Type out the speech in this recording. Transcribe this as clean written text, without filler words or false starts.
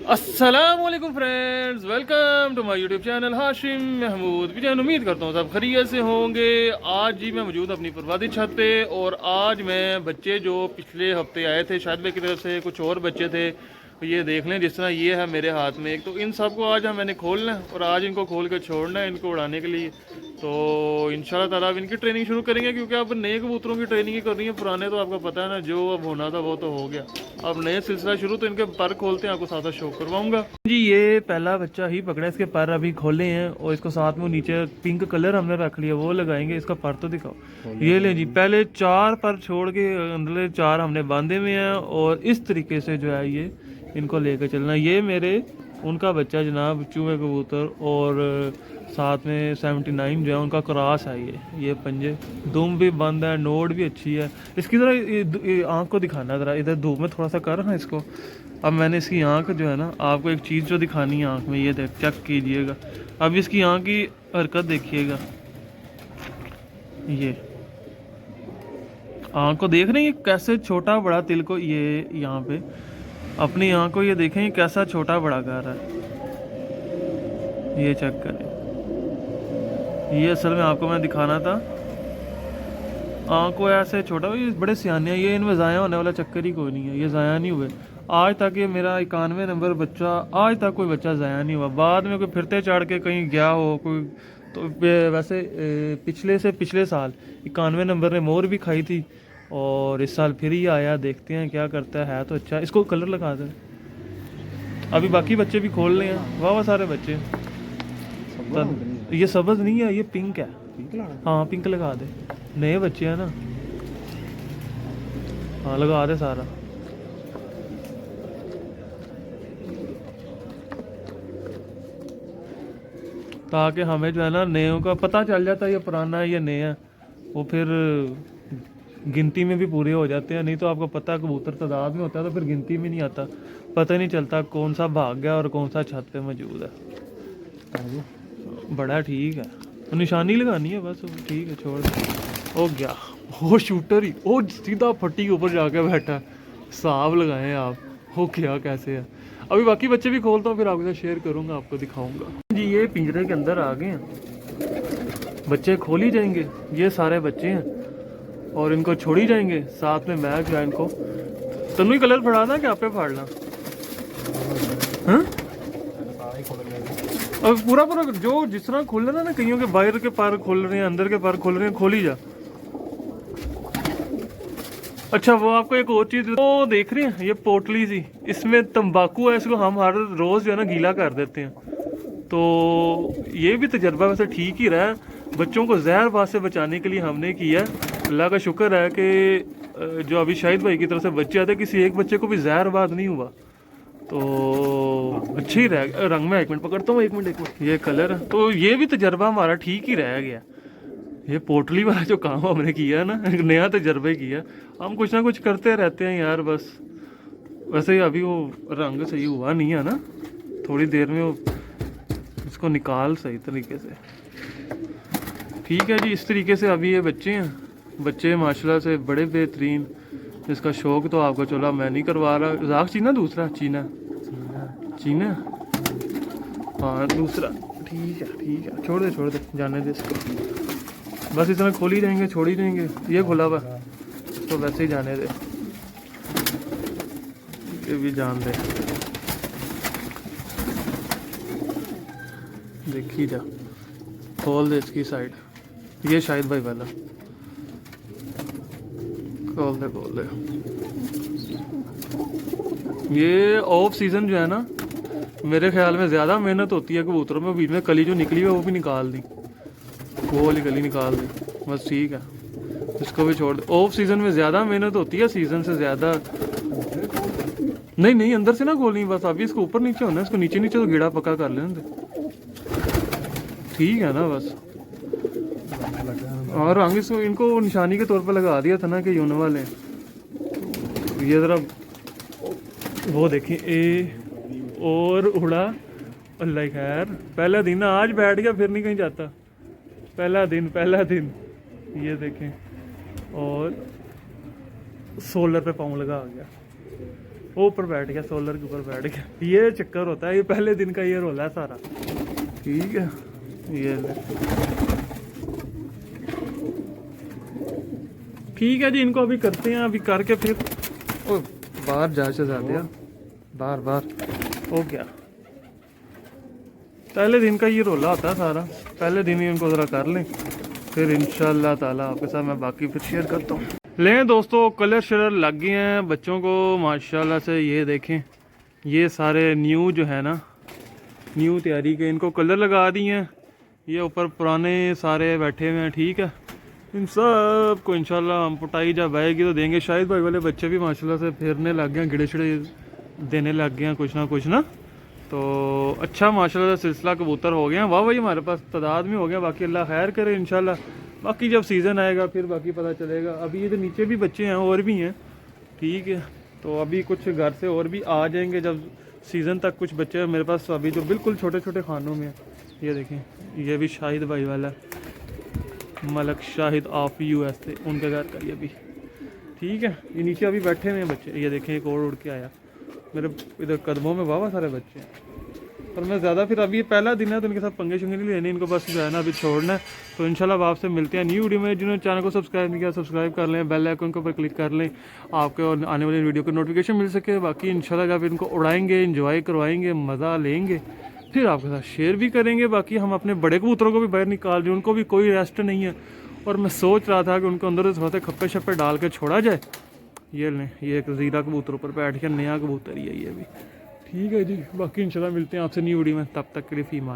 अस्सलामुअलैकुम friends, welcome to my YouTube channel Hashim Mahmood vision. उम्मीद करता हूँ सब खैरियत से होंगे। आज जी मैं मौजूद अपनी परवादी छत पे और आज मैं बच्चे जो पिछले हफ्ते आए थे शायद भाई की तरफ से, कुछ और बच्चे थे, तो ये देख लें जिस तरह ये है मेरे हाथ में एक, तो इन सबको आज मैंने खोलना है और आज इनको खोल कर छोड़ना है इनको उड़ाने के लिए। तो इंशाल्लाह ताला अब इनकी ट्रेनिंग शुरू करेंगे क्योंकि अब नए कबूतरों की ट्रेनिंग ही करनी है। पुराने तो आपको पता है ना, जो अब होना था वो तो हो गया। अब नए सिलसिला शुरू, तो इनके पर खोलते हैं, आपको साथ साथ शो करवाऊंगा जी। ये पहला बच्चा ही पकड़ा, इसके पर अभी खोले हैं और इसको साथ में नीचे पिंक कलर हमने रख लिया, वो लगाएंगे। इसका पर तो दिखाओ। ये ले जी, पहले 4 पर छोड़ के अंदर 4 हमने बांधे हुए हैं और इस तरीके से जो है ये इनको लेकर चलना। ये मेरे उनका बच्चा जनाब चूहे कबूतर, और साथ में 79 जो है उनका क्रॉस है। ये पंजे दुम भी बंद है, नोड भी अच्छी है। इसकी ज़रा ये आँख को दिखाना ज़रा, इधर धूप में थोड़ा सा कर ना इसको। अब मैंने इसकी आँख जो है ना, आपको एक चीज़ जो दिखानी है आँख में, ये देख चेक कीजिएगा। अब इसकी आँख की हरकत देखिएगा, ये आँख को देख रहे हैं कैसे छोटा बड़ा तिल को ये यहाँ पे अपनी आँख को ये देखें ये कैसा छोटा बड़ा कर रहा है। ये चेक करें, ये असल में आपको मैं दिखाना था। आँख को ऐसे छोटा, ये बड़े सियाने हैं, ये इनमें ज़ाया होने वाला चक्कर ही कोई नहीं है, ये ज़ाया नहीं हुए आज तक। ये मेरा 91 नंबर बच्चा, आज तक कोई बच्चा ज़ाया नहीं हुआ। बाद में कोई फिरते चढ़ के कहीं गया हो कोई, तो वैसे पिछले से पिछले साल 91 नंबर ने मोर भी खाई थी और इस साल फिर ही आया। देखते हैं क्या करता है तो अच्छा। इसको कलर लगा दे, अभी बाकी बच्चे भी खोल रहे हैं। वाह वाह सारे बच्चे। ये सब्ज नहीं है, ये पिंक है। हाँ पिंक लगा दे, नए बच्चे हैं ना। हाँ लगा दे सारा। ताकि हमें जो है ना नयों का पता चल जाता है, ये पुराना है ये नया है, वो फिर गिनती में भी पूरे हो जाते हैं। नहीं तो आपको पता है कबूतर तादाद में होता है तो फिर गिनती में नहीं आता, पता ही नहीं चलता कौन सा भाग गया और कौन सा छत पे मौजूद है। बड़ा ठीक है, निशानी लगानी है बस, ठीक है छोड़ दे। ओ गया वो शूटर ही, ओ सीधा फट्टी के ऊपर जाके बैठा। साहब लगाए आप, हो क्या कैसे है। अभी बाकी बच्चे भी खोलता हूँ, फिर आपके साथ शेयर करूँगा, आपको दिखाऊंगा जी। ये पिंजरे के अंदर आ गए हैं, बच्चे खोल ही जाएंगे। ये सारे बच्चे हैं और इनको छोड़ ही जाएंगे। साथ में मैं जो है इनको तनु ही कलर फड़ाना कि आपे फाड़ना। हाँ अब पूरा पूरा जो जिस तरह खोल रहे ना, कईयों के बाहर के पार खोल रहे हैं, अंदर के पार खोल रहे हैं, खोल ही जा। अच्छा वो आपको एक और चीज तो देख रहे हैं, ये पोटली सी, इसमें तंबाकू है। इसको हम हर रोज जो है ना गीला कर देते हैं, तो ये भी तजर्बा वैसे ठीक ही रहा है। बच्चों को जहरबाज से बचाने के लिए हमने किया। अल्लाह का शुक्र है कि जो अभी शाहिद भाई की तरफ से बच्चे आते, किसी एक बच्चे को भी जहरबाज नहीं हुआ, तो अच्छी रह। रंग में एक मिनट पकड़ता हूँ, एक मिनट। ये कलर है, तो ये भी तजर्बा हमारा ठीक ही रह गया। ये पोटली वाला जो काम हमने किया ना, एक नया तजर्बा किया। हम कुछ ना कुछ करते रहते हैं यार बस। वैसे ही अभी वो रंग सही हुआ नहीं है ना, थोड़ी देर में वो इसको निकाल सही तरीके से। ठीक है जी, इस तरीके से अभी ये बच्चे हैं। बच्चे माशाल्लाह से बड़े बेहतरीन। इसका शौक तो आपको चला मैं नहीं करवा रहा। राख चीना, दूसरा चीना चीना, हाँ दूसरा। ठीक है छोड़ दे जाने दे इसको। बस इतना खोल ही रहेंगे, छोड़ ही रहेंगे। ये खुला हुआ तो वैसे ही जाने दे, ये भी जान दे। देखी जा, खोल दे इसकी साइड। ये शाहिद भाई वाला, खोल दे। ये ऑफ सीजन जो है ना, मेरे ख्याल में ज़्यादा मेहनत होती है कबूतरों में। बीच में कली जो निकली है वो भी निकाल दी, वो वाली कली निकाल दी बस, ठीक है। इसको भी छोड़ दे। ऑफ सीजन में ज़्यादा मेहनत होती है, सीजन से ज़्यादा नहीं। अंदर से ना खोलनी बस। अभी इसको ऊपर नीचे होना है, इसको नीचे तो गिड़ा पक्का कर लेने दे, ठीक है ना बस। और रंग इसको इनको निशानी के तौर पर लगा दिया था ना कि यून वाले। ये ज़रा वो देखिए, ए और उड़ा। अल्लाह खैर, पहला दिन आज बैठ गया, फिर नहीं कहीं जाता। पहला दिन ये देखें, और सोलर पे पाँव लगा आ गया। वो ऊपर बैठ गया, सोलर के ऊपर बैठ गया। ये चक्कर होता है, ये पहले दिन का ये रोला है सारा। ठीक है, ये ले। ठीक है जी, इनको अभी करते हैं, अभी करके फिर ओ बाहर जा जाते हैं, बाहर हो गया। पहले दिन का ये रोला होता है सारा, पहले दिन ही इनको ज़रा कर लें, फिर इंशाल्लाह ताला आपके साथ मैं बाकी फिर शेयर करता हूँ। लें दोस्तों, कलर शलर लग गए हैं बच्चों को माशाल्लाह से। ये देखें, ये सारे न्यू जो है ना, न्यू तैयारी के इनको कलर लगा दिए हैं। ये ऊपर पुराने सारे बैठे हुए हैं। ठीक है, इन सब को इंशाल्लाह हम पुटाई जब आएगी तो देंगे। शायद भाई वाले बच्चे भी माशाल्लाह से फिरने लग गए हैं, गिड़े शिड़े देने लग गए हैं कुछ ना। तो अच्छा माशाल्लाह से सिलसिला कबूतर हो गया। वाह भाई, हमारे पास तादाद में हो गया। बाकी अल्लाह खैर करे इंशाल्लाह, बाकी जब सीज़न आएगा फिर बाकी पता चलेगा। अभी ये तो नीचे भी बच्चे हैं और भी हैं। ठीक है, तो अभी कुछ घर से और भी आ जाएंगे जब सीज़न तक। कुछ बच्चे मेरे पास अभी जो बिल्कुल छोटे छोटे खानों में हैं। ये देखें, ये भी शाहिद भाई वाला, मलक शाहिद ऑफ US से, उनके घर का ये भी। ठीक है, ये नीचे अभी बैठे हुए हैं बच्चे। ये देखें, एक और उड़ के आया मेरे इधर कदमों में। वाह सारे बच्चे हैं, पर मैं ज़्यादा फिर अभी पहला दिन है तो इनके साथ पंगे शंगे नहीं लेने, इनको बस जो है ना अभी छोड़ना है। तो इंशाल्लाह आपसे मिलते हैं न्यू वीडियो में। जिन्होंने चैनल को सब्सक्राइब नहीं किया, सब्सक्राइब कर लें, बेल आइकन के ऊपर क्लिक कर लें, आपको आने वाली वीडियो की नोटिफिकेशन मिल सके। बाकी इंशाल्लाह जब इनको उड़ाएंगे, इंजॉय करवाएंगे, मज़ा लेंगे, फिर आपके साथ शेयर भी करेंगे। बाकी हम अपने बड़े कबूतरों को भी बाहर निकाल रहे हैं, उनको भी कोई रेस्ट नहीं है। और मैं सोच रहा था कि उनको अंदर से थोड़ा सा खप्पे शप्पे डाल के छोड़ा जाए। ये लें, ये एक ज़ीरा कबूतर ऊपर बैठ के, नया कबूतर ही है ये भी। ठीक है जी, बाकी इंशाल्लाह मिलते हैं आपसे न्यू वीडियो में। तब तक के लिए फीमा।